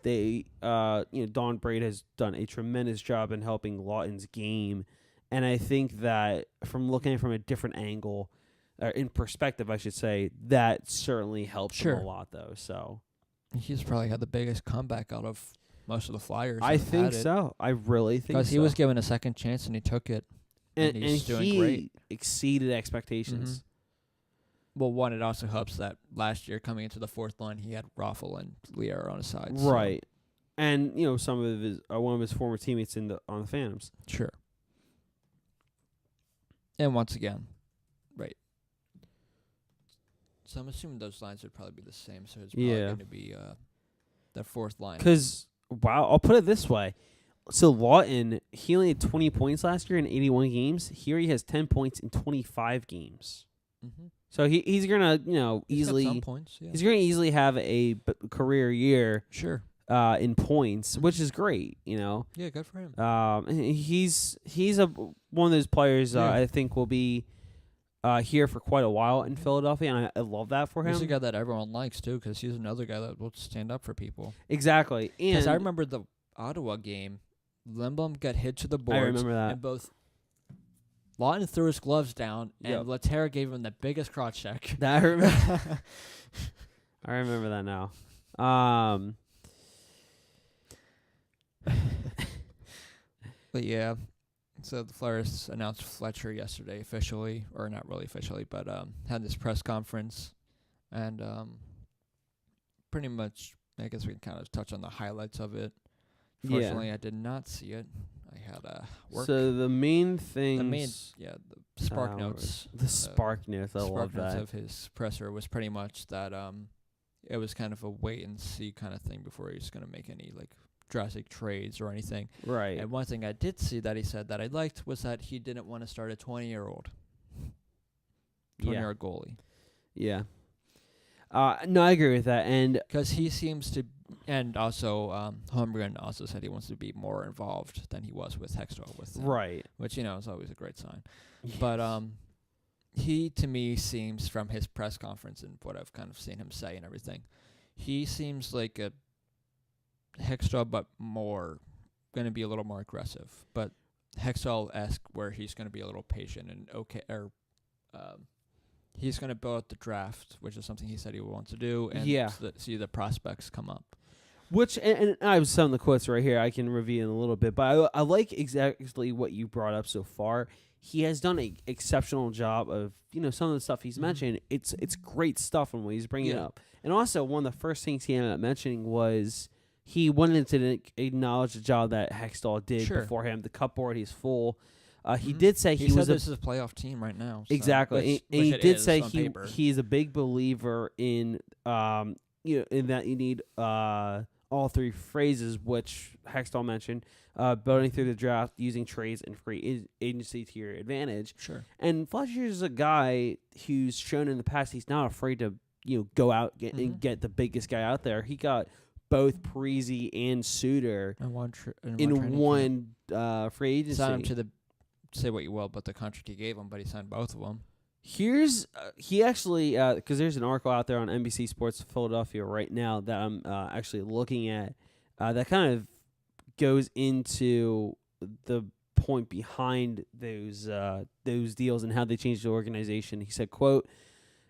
they Don Braid has done a tremendous job in helping Lawton's game, and I think that from looking at it from a different angle, or in perspective, I should say, that certainly helps him a lot, though. So he's probably had the biggest comeback out of most of the Flyers. I think so. I really think so. Because he was given a second chance and he took it. And he's doing great. Exceeded expectations. Well, one, it also helps that last year coming into the fourth line, he had Raffle and Lier on his side. Right. So. And, some of his one of his former teammates on the Phantoms. Sure. And once again, right. So I'm assuming those lines would probably be the same. So it's probably going to be that fourth line. Because, I'll put it this way. So Lawton, he only had 20 points last year in 81 games. Here he has 10 points in 25 games. So he's gonna easily some points, he's gonna easily have a career year. Sure. In points, which is great. Yeah, good for him. He's one of those players I think will be here for quite a while in Philadelphia, and I love that for him. He's a guy that everyone likes too, because he's another guy that will stand up for people. Exactly. Because I remember the Ottawa game, Lindblom got hit to the boards. I remember that. And both Lawton threw his gloves down, and Laterra gave him the biggest crotch check. I remember that now. But yeah, so the Flyers announced Fletcher yesterday officially, or not really officially, but had this press conference, and pretty much, I guess we can kind of touch on the highlights of it. Fortunately, I did not see it. I had work. So the main things... the Spark Notes. The Spark Notes, I love that. Spark Notes of his presser was pretty much that it was kind of a wait-and-see kind of thing before he was going to make any, drastic trades or anything. Right. And one thing I did see that he said that I liked was that he didn't want to start a 20-year-old goalie. Yeah. No, I agree with that. And because he seems to... And also, Holmgren also said he wants to be more involved than he was with Hextall. Right. Which, is always a great sign. Yes. But he, to me, seems, from his press conference and what I've kind of seen him say and everything, he seems like a Hextall, but more going to be a little more aggressive. But Hextall-esque, where he's going to be a little patient and he's going to build up the draft, which is something he said he wants to do, and see the prospects come up. Which, and I have some of the quotes right here I can review in a little bit, but I like exactly what you brought up so far. He has done an exceptional job of, some of the stuff he's mentioned. It's great stuff on what he's bringing up. And also, one of the first things he ended up mentioning was he wanted to acknowledge the job that Hextall did before him. The cupboard, he's full. He did say he was this is a playoff team right now. So exactly. And he did say he's a big believer in in that you need all three phrases, which Hextall mentioned, building through the draft, using trades and free agency to your advantage. Sure. And Fletcher is a guy who's shown in the past he's not afraid to go out and get the biggest guy out there. He got both Parise and Suter in one free agency. Signed him to the... Say what you will about the contract he gave him, but he signed both of them. He actually, because there's an article out there on NBC Sports Philadelphia right now that I'm actually looking at. that kind of goes into the point behind those deals and how they changed the organization. He said, quote,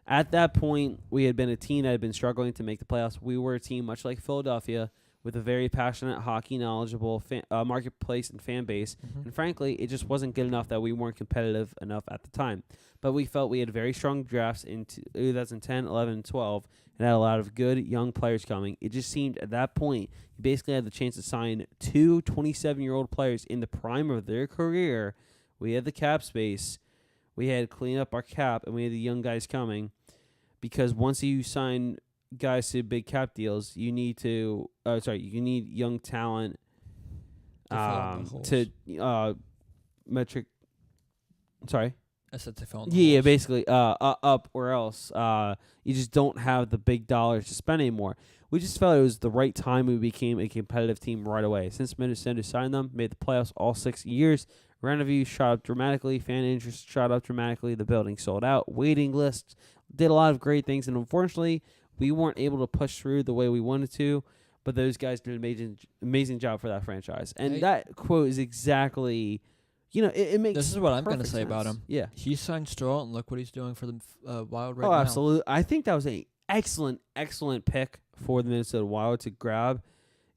"At that point, we had been a team that had been struggling to make the playoffs. We were a team much like Philadelphia with a very passionate, hockey knowledgeable marketplace and fan base. And frankly, it just wasn't good enough that we weren't competitive enough at the time. But we felt we had very strong drafts in 2010, 11, and 12, and had a lot of good young players coming. It just seemed at that point, you basically had the chance to sign two 27-year-old players in the prime of their career. We had the cap space. We had to clean up our cap, and we had the young guys coming. Because once you sign guys to big cap deals, you need you need young talent to metric. Sorry, I said to fill in the yeah, holes. basically up or else you just don't have the big dollars to spend anymore. We just felt it was the right time we became a competitive team right away. Since Minnesota signed them, made the playoffs all 6 years. Revenue shot up dramatically. Fan interest shot up dramatically. The building sold out. Waiting lists did a lot of great things, and unfortunately, we weren't able to push through the way we wanted to. But those guys did an amazing job for that franchise, and that quote is exactly, it makes. This is what I'm going to say about him. Yeah, he signed Stroll, and look what he's doing for the Wild right now. Oh, absolutely! I think that was an excellent pick for the Minnesota Wild to grab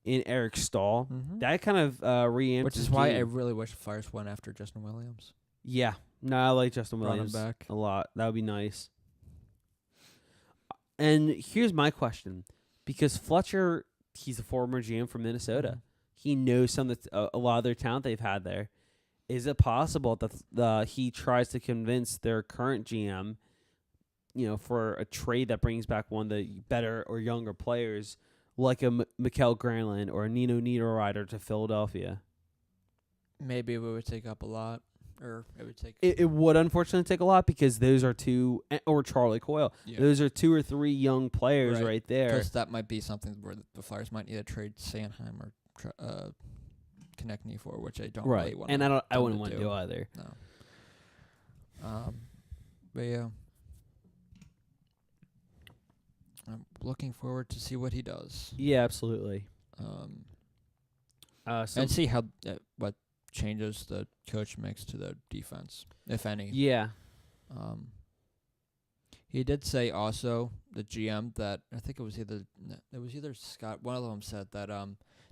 in Eric Stahl. That kind of reamped. Which is why I really wish the Flyers went after Justin Williams. Yeah, no, I like Justin Williams back a lot. That would be nice. And here's my question, because Fletcher, he's a former GM from Minnesota. He knows a lot of their talent they've had there. Is it possible that he tries to convince their current GM, for a trade that brings back one of the better or younger players, like a Mikael Granlund or a Nino Niederreiter to Philadelphia? Maybe it would take up a lot. Or it would take. It would unfortunately take a lot, because those are two, or Charlie Coyle. Yeah. Those are 2 or 3 young players right there. Because that might be something where the Flyers might need to trade Sanheim or Konechny for, which I don't really want. And I wouldn't want to do either. No. But yeah, I'm looking forward to see what he does. Yeah, absolutely. And see how what changes the coach makes to the defense, if any. Yeah. He did say also, the GM, that I think it was either Scott. One of them said that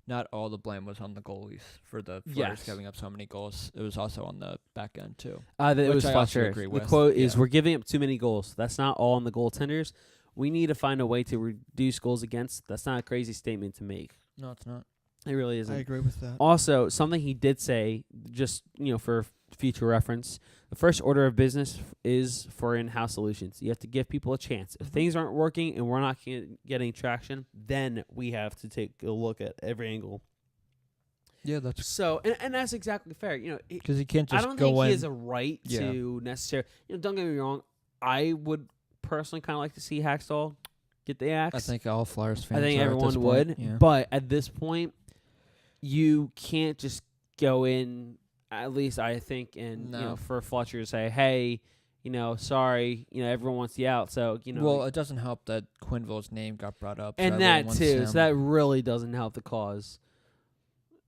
not all the blame was on the goalies for the Flyers giving up so many goals. It was also on the back end too. It was Fletcher. The quote is, "We're giving up too many goals. That's not all on the goaltenders. We need to find a way to reduce goals against." That's not a crazy statement to make. No, it's not. It really isn't. I agree with that. Also, something he did say, just for future reference, the first order of business is for in-house solutions. You have to give people a chance. If things aren't working and we're not getting traction, then we have to take a look at every angle. Yeah, that's so, and that's exactly fair. Because he can't just I don't go think in. He has a right to necessarily. Don't get me wrong. I would personally kind of like to see Hackstall get the axe. I think all Flyers fans. I think everyone would. Yeah. But at this point, you can't just go in, at least I think, and for Fletcher to say, "Hey, sorry, everyone wants you out." So Well, it doesn't help that Quenneville's name got brought up, and so that too. So that really doesn't help the cause.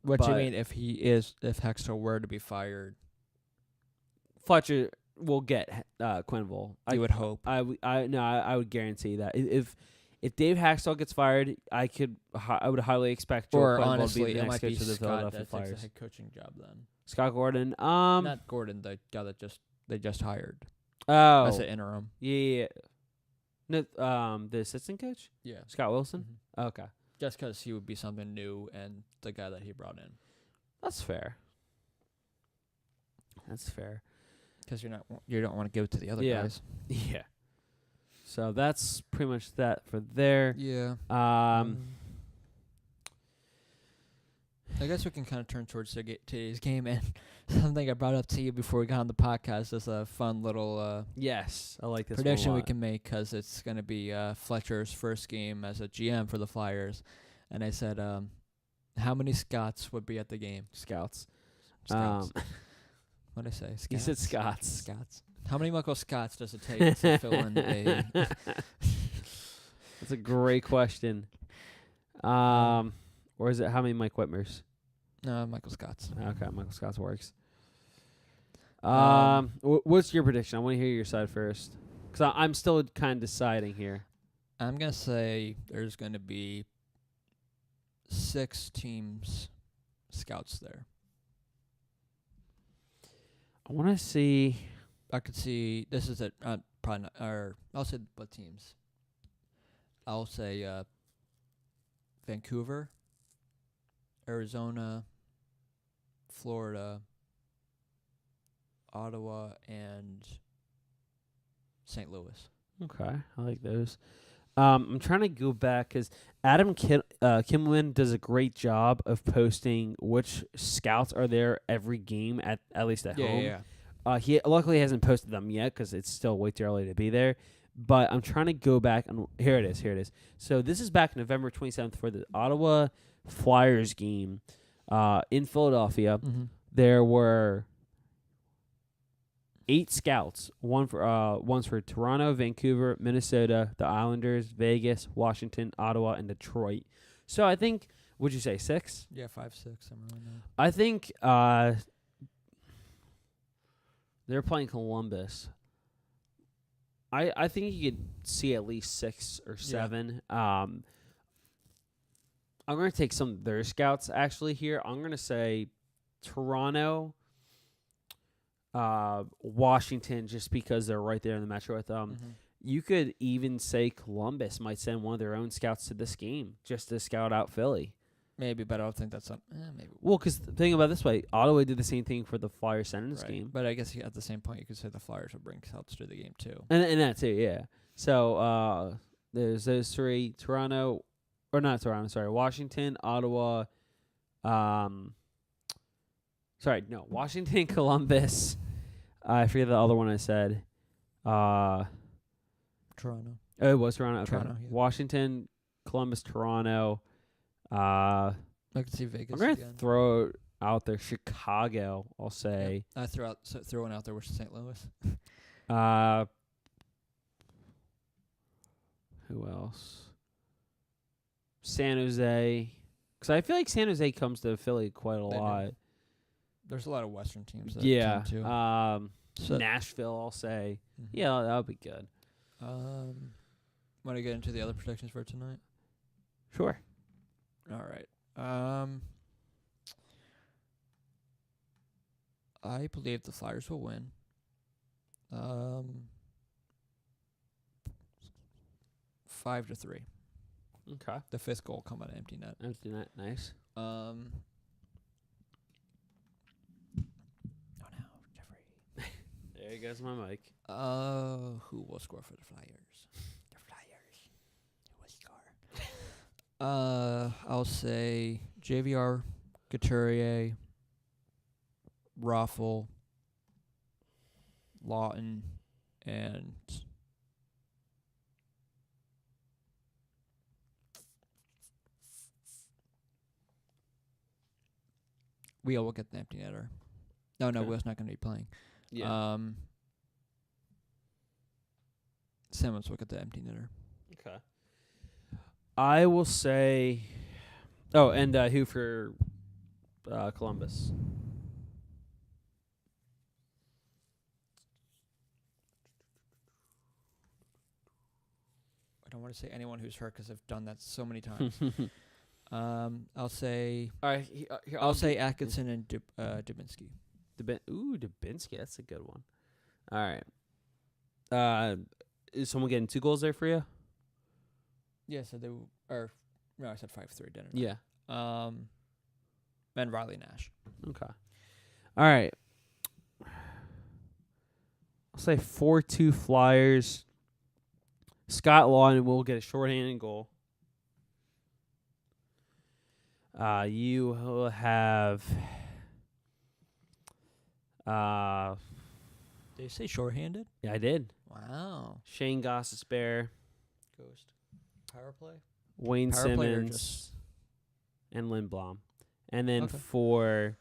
What you mean if Hextall were to be fired, Fletcher will get Quenneville. I would hope. I would guarantee that if Dave Hackstall gets fired, I would highly expect Joel Quenneville to be the next coach of the Philadelphia Flyers. Takes the head coaching job then. Scott Gordon. Not Gordon, the guy that they just hired. Oh, as an interim. Yeah. No, the assistant coach. Yeah, Scott Wilson. Mm-hmm. Okay. Just because he would be something new and the guy that he brought in. That's fair. Because you don't want to give it to the other guys. Yeah. So that's pretty much that for there. Yeah. I guess we can kind of turn towards today's game, and something I brought up to you before we got on the podcast is a fun little yes, I like this prediction we can make, because it's going to be Fletcher's first game as a GM for the Flyers, and I said, how many Scots would be at the game? Scouts. What did I say? Scouts? You said Scots. Scots. How many Michael Scots does it take to fill in a? That's a great question. Or is it how many Mike Whitmers? No, Michael Scott's. Okay, Michael Scott's works. Um, What's your prediction? I want to hear your side first. Because I'm still kind of deciding here. I'm going to say there's going to be 6 teams scouts there. I want to see. I could see this is it. Probably not, or I'll say what teams. I'll say Vancouver, Arizona, Florida, Ottawa, and St. Louis. Okay, I like those. I'm trying to go back because Adam Kimlin does a great job of posting which scouts are there every game at least at home. Yeah. He luckily hasn't posted them yet because it's still way too early to be there. But I'm trying to go back and here it is. So this is back November 27th for the Ottawa Flyers game in Philadelphia. Mm-hmm. There were 8 scouts. One's for Toronto, Vancouver, Minnesota, the Islanders, Vegas, Washington, Ottawa, and Detroit. So I think, would you say 6? Yeah, 5, 6, somewhere around there. I think they're playing Columbus. I think you could see at least 6 or 7. Yeah. I'm going to take some of their scouts actually here. I'm going to say Toronto, Washington, just because they're right there in the metro with them. Mm-hmm. You could even say Columbus might send one of their own scouts to this game just to scout out Philly. Maybe, but I don't think that's maybe. Well, because think about it this way, Ottawa did the same thing for the Flyers Senators game. But I guess at the same point, you could say the Flyers would bring scouts to the game too. And that too, yeah. So there's those 3: Toronto, or not Toronto, sorry, Washington, Ottawa. Washington, Columbus. I forget the other one I said. Toronto. Oh, it was Toronto. Okay. Toronto. Yeah. Washington, Columbus, Toronto. I could see Vegas. I'm gonna throw out there Chicago. I'll say. Yep. I throw one out there, which is St. Louis. Who else? San Jose, because I feel like San Jose comes to Philly quite a lot. Do. There's a lot of Western teams. That yeah. Too. Nashville, I'll say. Mm-hmm. Yeah, that would be good. Want to get into the other predictions for tonight? Sure. All right. I believe the Flyers will win. 5-3. Okay. The 5th goal come out of empty net. Empty net, nice. Oh no, Jeffrey. There goes my mic. Who will score for the Flyers? The Flyers. Who will score? I'll say JVR, Couturier, Raffle, Lawton, and Wheel will get the empty netter. No, Okay. Wheel's not going to be playing. Yeah. Simmons will get the empty netter. Okay. I will say. Oh, and who for Columbus? I don't want to say anyone who's hurt because I've done that so many times. I'll say. All right. I'll say Atkinson and Dubinsky. Dubinsky. That's a good one. All right. Is someone getting 2 goals there for you? Yeah, so no, I said 5-3, didn't I? Yeah. And Riley Nash. Okay. All right. I'll say 4-2 Flyers. Scott Lawton will get a shorthanded goal. You will have. Did you say shorthanded? Yeah, I did. Wow. Shane Gostisbehere, Ghost. Power play? Wayne Power play or Simmons, just and Lindblom. And then Okay. for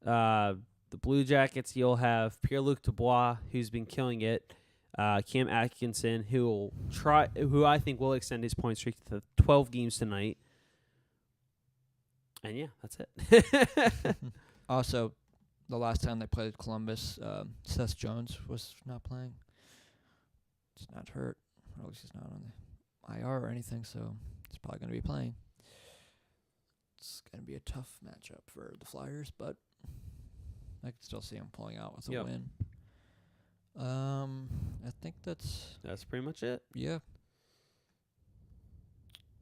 the Blue Jackets, you'll have Pierre-Luc Dubois, who's been killing it. Cam Atkinson, who I think will extend his point streak to 12 games tonight. And yeah, that's it. Also, the last time they played Columbus, Seth Jones was not playing. He's not hurt, or at least he's not on the IR or anything, so he's probably going to be playing. It's going to be a tough matchup for the Flyers, but I can still see him pulling out with a win. I think that's pretty much it. Yeah.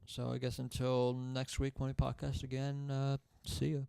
So I guess until next week when we podcast again, see ya.